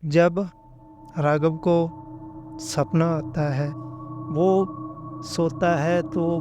जब राघव को सपना आता है, वो सोता है तो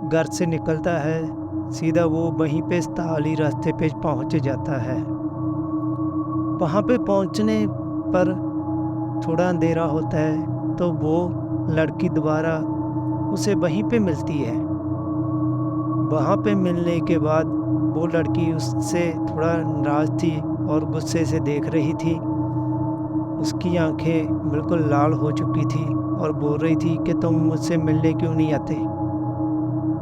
घर से निकलता है, सीधा वो वहीं पे स्थाली रास्ते पे पहुंच जाता है। वहाँ पे पहुंचने पर थोड़ा अंधेरा होता है तो वो लड़की दोबारा उसे वहीं पे मिलती है। वहाँ पे मिलने के बाद वो लड़की उससे थोड़ा नाराज थी और गुस्से से देख रही थी। उसकी आंखें बिल्कुल लाल हो चुकी थी और बोल रही थी कि तुम मुझसे मिलने क्यों नहीं आते।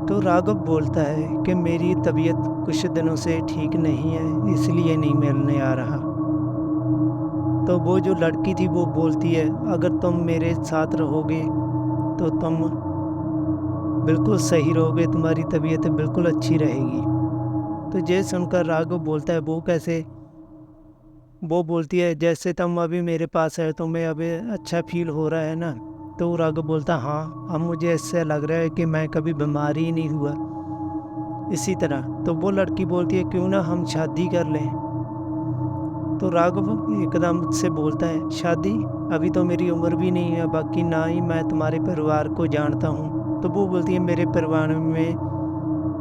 तो राघव बोलता है कि मेरी तबीयत कुछ दिनों से ठीक नहीं है, इसलिए नहीं मिलने आ रहा। तो वो जो लड़की थी वो बोलती है, अगर तुम मेरे साथ रहोगे तो तुम बिल्कुल सही रहोगे, तुम्हारी तबीयत बिल्कुल अच्छी रहेगी। तो ये सुनकर राघव बोलता है, वो कैसे? वो बोलती है, जैसे तुम अभी मेरे पास है तुम्हें अभी अच्छा फील हो रहा है ना। तो राघव बोलता, हाँ अब मुझे ऐसा लग रहा है कि मैं कभी बीमार ही नहीं हुआ इसी तरह। तो वो लड़की बोलती है, क्यों ना हम शादी कर लें। तो राघव एकदम से बोलता है, शादी? अभी तो मेरी उम्र भी नहीं है, बाकी ना ही मैं तुम्हारे परिवार को जानता हूँ। तो वो बोलती है, मेरे परिवार में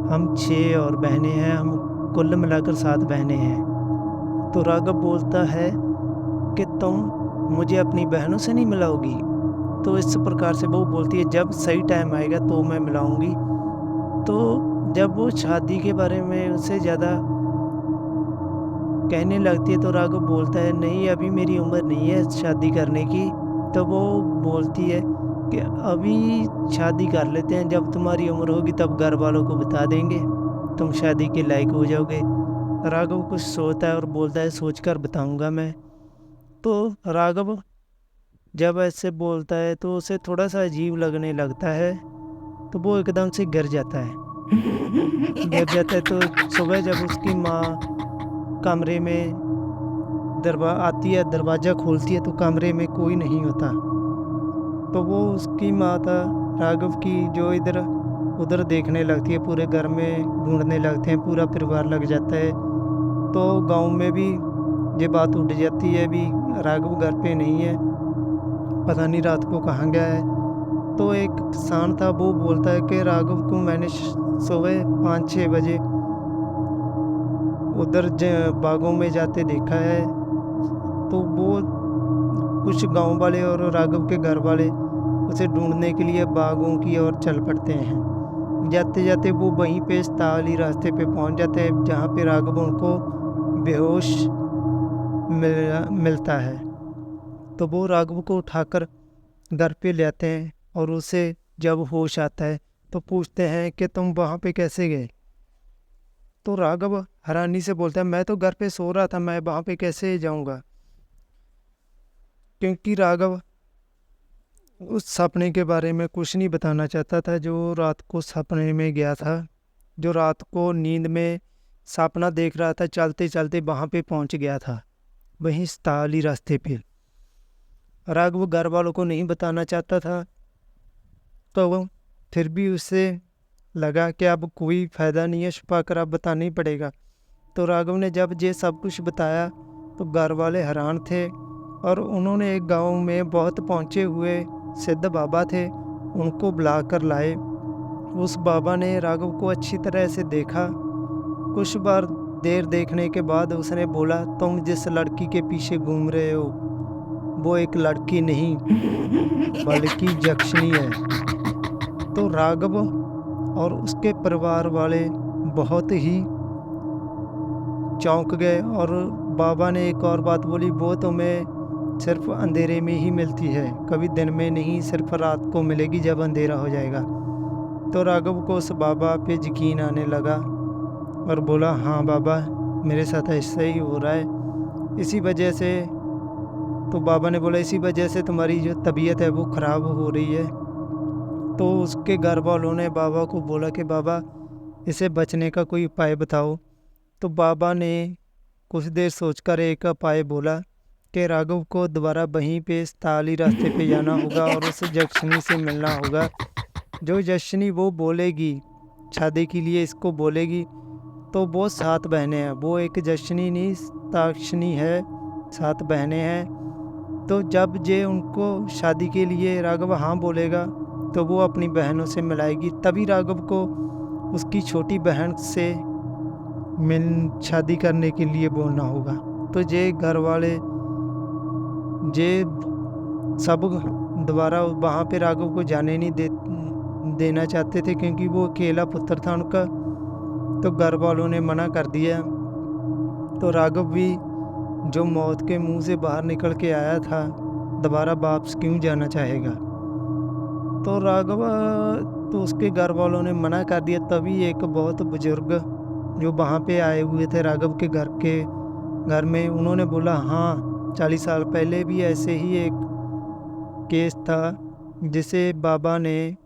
हम 6 और बहनें हैं, हम कुल मिलाकर 7 बहनें हैं। तो राघव बोलता है कि तुम मुझे अपनी बहनों से नहीं मिलाओगी। तो इस प्रकार से वो बोलती है, जब सही टाइम आएगा तो मैं मिलाऊंगी। तो जब वो शादी के बारे में उससे ज़्यादा कहने लगती है तो राघव बोलता है, नहीं अभी मेरी उम्र नहीं है शादी करने की। तो वो बोलती है कि अभी शादी कर लेते हैं, जब तुम्हारी उम्र होगी तब घर वालों को बता देंगे, तुम शादी के लायक हो जाओगे। राघव कुछ सोचता है और बोलता है, सोच कर बताऊंगा मैं। तो राघव जब ऐसे बोलता है तो उसे थोड़ा सा अजीब लगने लगता है। तो वो एकदम से गिर जाता है। गिर जाता है तो सुबह जब उसकी माँ कमरे में दरवा आती है, दरवाज़ा खोलती है तो कमरे में कोई नहीं होता। तो वो उसकी माता राघव की जो इधर उधर देखने लगती है, पूरे घर में ढूंढने लगते हैं, पूरा परिवार लग जाता है। तो गांव में भी ये बात उठ जाती है, भी राघव घर पे नहीं है, पता नहीं रात को कहाँ गया है। तो एक किसान था, वो बोलता है कि राघव को मैंने सुबह 5-6 बजे उधर बागों में जाते देखा है। तो वो कुछ गांव वाले और राघव के घर वाले उसे ढूंढने के लिए बागों की ओर चल पड़ते हैं। जाते जाते वो वहीं पे स्थाली रास्ते पे पहुंच जाते हैं जहाँ पे राघव उनको बेहोश मिलता है। तो वो राघव को उठाकर घर पे ले आते हैं और उसे जब होश आता है तो पूछते हैं कि तुम वहाँ पे कैसे गए। तो राघव हैरानी से बोलता है, मैं तो घर पे सो रहा था, मैं वहाँ पे कैसे जाऊँगा। क्योंकि राघव उस सपने के बारे में कुछ नहीं बताना चाहता था, जो रात को सपने में गया था, जो रात को नींद में सपना देख रहा था, चलते चलते वहां पे पहुंच गया था, वहीं स्थाली रास्ते पे। राघव घर वालों को नहीं बताना चाहता था, तो वो फिर भी उसे लगा कि अब कोई फायदा नहीं है, छुपा कर अब बताना ही पड़ेगा। तो राघव ने जब ये सब कुछ बताया तो घर वाले हैरान थे और उन्होंने एक गांव में बहुत पहुंचे हुए सिद्ध बाबा थे, उनको बुलाकर लाए। उस बाबा ने राघव को अच्छी तरह से देखा। कुछ बार देर देखने के बाद उसने बोला, तुम जिस लड़की के पीछे घूम रहे हो वो एक लड़की नहीं बल्कि यक्षिणी है। तो राघव और उसके परिवार वाले बहुत ही चौंक गए और बाबा ने एक और बात बोली, वो तुम्हें सिर्फ अंधेरे में ही मिलती है, कभी दिन में नहीं, सिर्फ रात को मिलेगी जब अंधेरा हो जाएगा। तो राघव को उस बाबा पे यकीन आने लगा और बोला, हाँ बाबा मेरे साथ ऐसा ही हो रहा है, इसी वजह से। तो बाबा ने बोला, इसी वजह से तुम्हारी जो तबीयत है वो ख़राब हो रही है। तो उसके घर वालों ने बाबा को बोला कि बाबा इसे बचने का कोई उपाय बताओ। तो बाबा ने कुछ देर सोचकर एक उपाय बोला कि राघव को दोबारा वहीं पे स्थाली रास्ते पे जाना होगा और उस यक्षिणी से मिलना होगा। जो यक्षिणी वो बोलेगी, शादी के लिए इसको बोलेगी, तो वो 7 बहनें हैं, वो एक यक्षिणी नहीं साक्षिणी है। 7 बहनें हैं। तो जब जे उनको शादी के लिए राघव हाँ बोलेगा तो वो अपनी बहनों से मिलाएगी, तभी राघव को उसकी छोटी बहन से शादी करने के लिए बोलना होगा। तो जे घर वाले जे सब दोबारा वहाँ पे राघव को जाने नहीं देना चाहते थे, क्योंकि वो अकेला पुत्र था उनका। तो घर वालों ने मना कर दिया। तो राघव भी जो मौत के मुंह से बाहर निकल के आया था, दोबारा वापस क्यों जाना चाहेगा। तो राघव तो उसके घर वालों ने मना कर दिया। तभी एक बहुत बुजुर्ग जो वहाँ पे आए हुए थे राघव के घर में, उन्होंने बोला हाँ 40 साल पहले भी ऐसे ही एक केस था, जिसे बाबा ने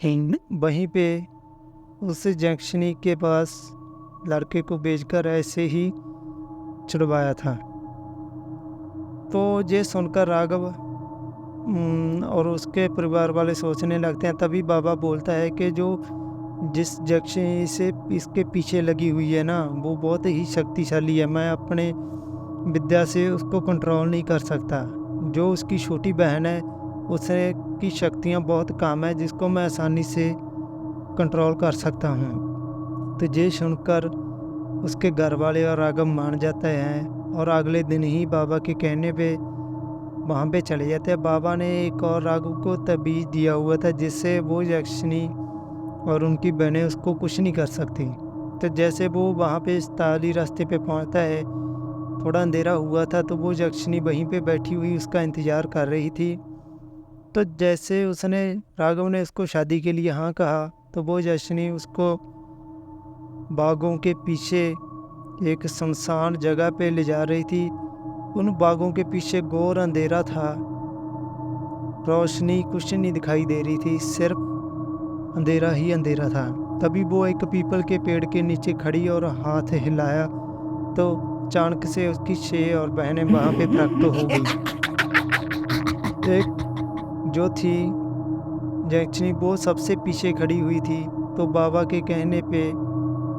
वहीं पे उस जंक्शनी के पास लड़के को भेजकर ऐसे ही छुड़वाया था। तो ये सुनकर राघव और उसके परिवार वाले सोचने लगते हैं। तभी बाबा बोलता है कि जो जिस जंक्शन से इसके पीछे लगी हुई है ना, वो बहुत ही शक्तिशाली है। मैं अपने विद्या से उसको कंट्रोल नहीं कर सकता। जो उसकी छोटी बहन है उसे की शक्तियाँ बहुत कम है, जिसको मैं आसानी से कंट्रोल कर सकता हूँ। तो ये सुनकर उसके घर वाले और राघव मान जाते हैं और अगले दिन ही बाबा के कहने पे वहाँ पे चले जाते हैं। बाबा ने एक और राघव को तबीज दिया हुआ था, जिससे वो यक्षिणी और उनकी बहनें उसको कुछ नहीं कर सकती। तो जैसे वो वहाँ पे इस ताली रास्ते पे पहुँचता है, थोड़ा अंधेरा हुआ था, तो वो यक्षिणी वहीं पे बैठी हुई उसका इंतज़ार कर रही थी। तो जैसे राघव ने उसको शादी के लिए हाँ कहा, तो वो यक्षिणी उसको बागों के पीछे एक सुनसान जगह पे ले जा रही थी। उन बागों के पीछे घोर अंधेरा था, रोशनी कुछ नहीं दिखाई दे रही थी, सिर्फ अंधेरा ही अंधेरा था। तभी वो एक पीपल के पेड़ के नीचे खड़ी और हाथ हिलाया, तो अचानक से उसकी 6 और बहनें वहाँ पे प्रकट हो गई। एक जो थी जैक्शनी, वो सबसे पीछे खड़ी हुई थी। तो बाबा के कहने पे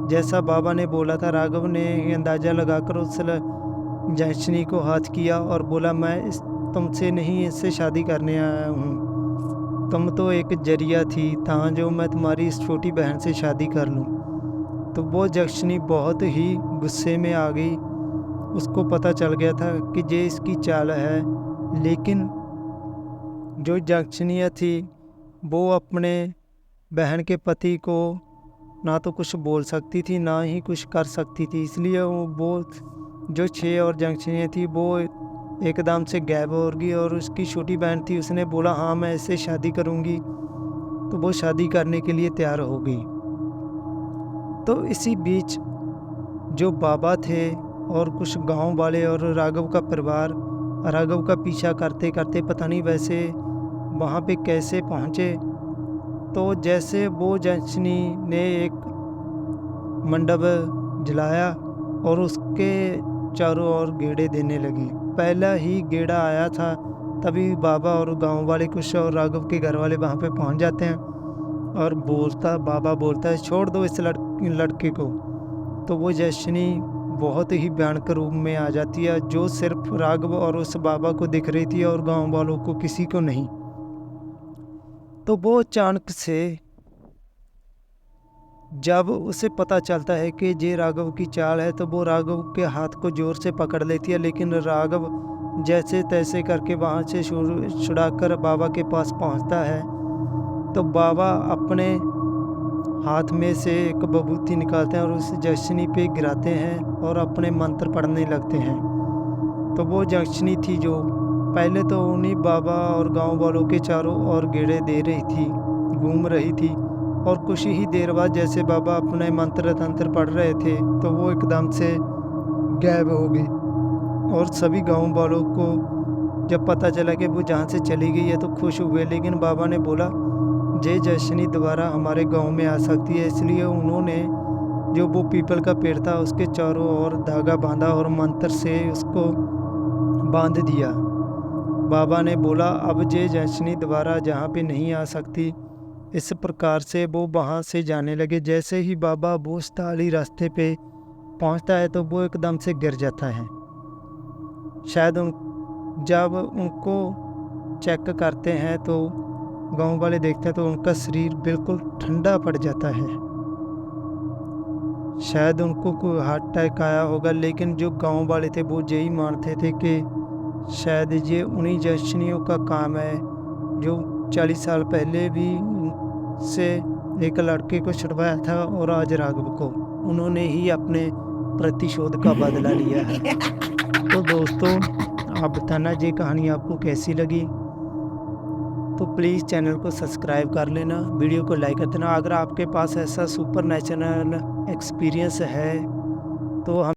जैसा बाबा ने बोला था, राघव ने अंदाज़ा लगाकर उस जैक्शनी को हाथ किया और बोला, मैं तुमसे नहीं, इससे शादी करने आया हूँ। तुम तो एक जरिया थी तां जो मैं तुम्हारी इस छोटी बहन से शादी कर लूँ। तो वो जैक्शनी बहुत ही गुस्से में आ गई। उसको पता चल गया था कि ये इसकी चाल है। लेकिन जो जैक्शनिया थी वो अपने बहन के पति को ना तो कुछ बोल सकती थी, ना ही कुछ कर सकती थी। इसलिए वो जो 6 और जंक्शनियाँ थी वो एकदम से गायब हो गई। और उसकी छोटी बहन थी, उसने बोला हाँ मैं इससे शादी करूँगी। तो वो शादी करने के लिए तैयार हो गई। तो इसी बीच जो बाबा थे और कुछ गांव वाले और राघव का परिवार राघव का पीछा करते करते पता नहीं वैसे वहाँ पे कैसे पहुँचे। तो जैसे वो जंक्शनी ने एक मंडप जलाया और उसके चारों ओर गेड़े देने लगी। पहला ही गेड़ा आया था, तभी बाबा और गांव वाले कुछ और राघव के घर वाले वहाँ पे पहुँच जाते हैं और बाबा बोलता है छोड़ दो इस लड़के को। तो वो जंक्शनी बहुत ही भयानक रूप में आ जाती है, जो सिर्फ राघव और उस बाबा को दिख रही थी और गांव वालों को किसी को नहीं। तो वो अचानक से जब उसे पता चलता है कि ये राघव की चाल है, तो वो राघव के हाथ को जोर से पकड़ लेती है। लेकिन राघव जैसे तैसे करके वहाँ से छुड़ाकर बाबा के पास पहुँचता है। तो बाबा अपने हाथ में से एक बबूती निकालते हैं और उस जंक्शनी पे गिराते हैं और अपने मंत्र पढ़ने लगते हैं। तो वो जंक्शनी थी जो पहले तो उन्हीं बाबा और गांव वालों के चारों ओर गेड़े दे रही थी, घूम रही थी। और कुछ ही देर बाद जैसे बाबा अपने मंत्र तंत्र पढ़ रहे थे, तो वो एकदम से गायब हो गई। और सभी गांव वालों को जब पता चला कि वो जहाँ से चली गई है तो खुश हुए। लेकिन बाबा ने बोला जे जंक्शनी दोबारा हमारे गांव में आ सकती है। इसलिए उन्होंने जो वो पीपल का पेड़ था उसके चारों ओर धागा बांधा और मंत्र से उसको बांध दिया। बाबा ने बोला अब जे जंक्शनी दोबारा जहाँ पे नहीं आ सकती। इस प्रकार से वो वहाँ से जाने लगे। जैसे ही बाबा वो ताली रास्ते पे पहुंचता है तो वो एकदम से गिर जाता है। शायद जब उनको चेक करते हैं तो गांव वाले देखते हैं तो उनका शरीर बिल्कुल ठंडा पड़ जाता है। शायद उनको कोई हार्ट अटैक आया होगा, लेकिन जो गांव वाले थे वो यही मानते थे कि शायद ये उन्हीं जशनियों का काम है जो 40 साल पहले भी से एक लड़के को छुड़वाया था और आज राघव को उन्होंने ही अपने प्रतिशोध का बदला लिया है। तो दोस्तों, आप बताना ये कहानी आपको कैसी लगी। तो प्लीज़ चैनल को सब्सक्राइब कर लेना, वीडियो को लाइक कर देना। अगर आपके पास ऐसा सुपर नेचुरल एक्सपीरियंस है तो हम